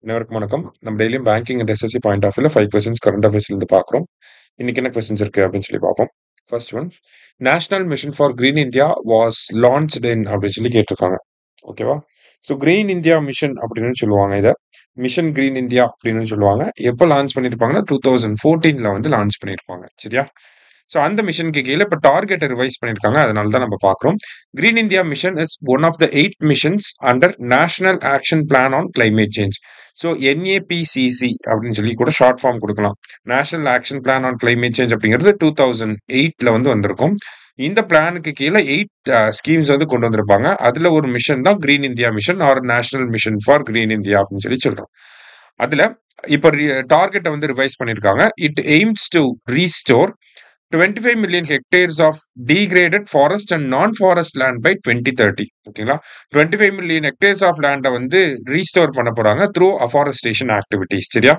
அனைவருக்கும் வணக்கம். நம்ம டெய்லியும் banking and SSC point of வியூல 5 கொஸ்டின்ஸ் கரண்ட் அஃபேர்ஸ்ல இருந்து பார்க்குறோம். இன்னைக்கு என்ன கொஸ்டின்ஸ் இருக்கு அப்படின்னு சொல்லி பார்ப்போம். First one, national mission for green India was launched in அப்படின்னு சொல்லி கேட்டிருக்காங்க. ஓகேவா? ஸோ கிரீன் இந்தியா மிஷன் அப்படின்னு சொல்லுவாங்க இதை. மிஷன் கிரீன் இந்தியா அப்படின்னு சொல்லுவாங்க. எப்போ லான்ச் பண்ணியிருப்பாங்கன்னா 2014 வந்து லான்ச் பண்ணியிருப்பாங்க. சரியா? ஸோ அந்த மிஷனுக்கு கீழே இப்போ டார்கெட்டை ரிவைஸ் பண்ணியிருக்காங்க. அதனால தான் நம்ம பார்க்குறோம். Green India mission is one of the 8 missions under national action plan on climate change. So NAPCC அப்படின்னு சொல்லி கூட ஷார்ட் ஃபார்ம் கொடுக்கலாம். National action plan on climate change அப்படிங்கிறது 2008 வந்து வந்திருக்கும். இந்த பிளானுக்கு கீழே 8 ஸ்கீம்ஸ் வந்து கொண்டு வந்திருப்பாங்க. அதுல ஒரு மிஷன் தான் green India mission or national mission for green India அப்படின்னு சொல்லி சொல்றோம். அதுல இப்ப டார்கெட்டை வந்து ரிவைஸ் பண்ணிருக்காங்க. It aims to restore 25 million hectares of degraded forest and non-forest land by 2030. ஓகேங்களா? 25 million hectares of land வந்து ரீஸ்டோர் பண்ண போறாங்க த்ரூ அஃபாரஸ்டேஷன் ஆக்டிவிட்டிஸ். சரியா?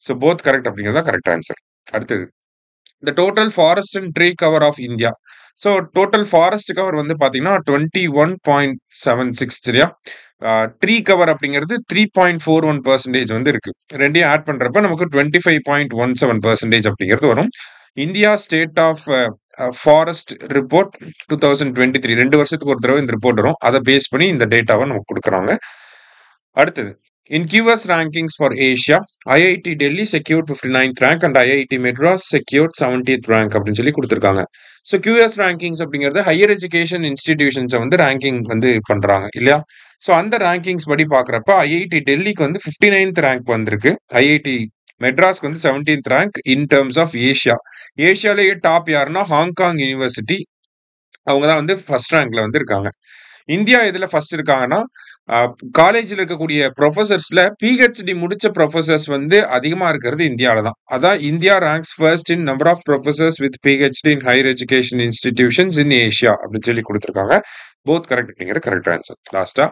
ஸோ போத் கரெக்ட் அப்படிங்கிறதா கரெக்ட் ஆன்சர். அடுத்தது, the total forest and tree cover of India. So total forest cover வந்து பார்த்தீங்கன்னா 21.76. சரியா? ட்ரீ கவர் அப்படிங்கிறது 3.41% வந்து இருக்கு. ரெண்டையும் ஆட் பண்றப்ப நமக்கு 25.17% அப்படிங்கிறது வரும். India state of forest report 2023, 2 வருஷத்துக்கு ஒரு தடவை இந்த ரிப்போர்ட் வரும். அதை பேஸ் பண்ணி இந்த டேட்டாவை நமக்கு கொடுக்குறாங்க. அடுத்தது, in QS rankings for Asia, IIT Delhi secured 59th rank and IIT Madras secured 70th rank அப்படின்னு சொல்லி கொடுத்துருக்காங்க. ஸோ QS rankings அப்படிங்கிறது ஹையர் எஜுகேஷன் இன்ஸ்டிடியூஷன்ஸை வந்து ரேங்கிங் வந்து பண்றாங்க இல்லையா? ஸோ அந்த ரேங்கிங்ஸ் படி பார்க்குறப்ப IIT டெல்லிக்கு வந்து 59th ரேங்க் வந்திருக்கு. IIT மெட்ராஸ்க்கு வந்து 17th rank in terms of Asia. ஏஷியாலேயே டாப் யாருன்னா ஹாங்காங் யூனிவர்சிட்டி. அவங்க தான் வந்து ஃபர்ஸ்ட் ரேங்க்ல வந்து இருக்காங்க. இந்தியா இதுல ஃபர்ஸ்ட் இருக்காங்கன்னா காலேஜில் இருக்கக்கூடிய ப்ரொஃபசர்ஸ்ல PhD முடிச்ச ப்ரொஃபசர்ஸ் வந்து அதிகமா இருக்கிறது இந்தியாவில தான். அதான் India ranks first in number of professors with PhD in higher education institutions in Asia அப்படின்னு சொல்லி கொடுத்துருக்காங்க. போத் கரெக்ட் அப்படிங்கிற கரெக்ட் ஆன்சர். லாஸ்டா,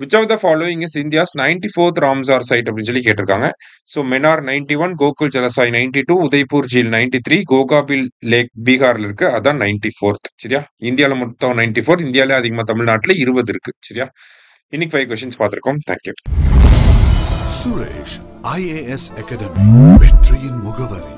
which of the following is India's 94th Ramsar site அப்படின்னு சொல்லி கேட்டிருக்காங்க. ஸோ மெனார் 91, கோகுல் ஜலசாய் 92, உதய்பூர் ஜீல் 93, கோகாபில் லேக் பீகார்ல இருக்கு, அதான் 94th. சரியா? இந்தியாவில் மொத்தம் 94, இந்தியாவிலே அதிகமாக தமிழ்நாட்டில் 20 இருக்கு. சரியா? இன்னைக்கு 5 கொஸ்டின்ஸ் பார்த்திருக்கோம். தேங்க்யூ. சுரேஷ் IAS அகாடமி, வெற்றியின் முகவரி.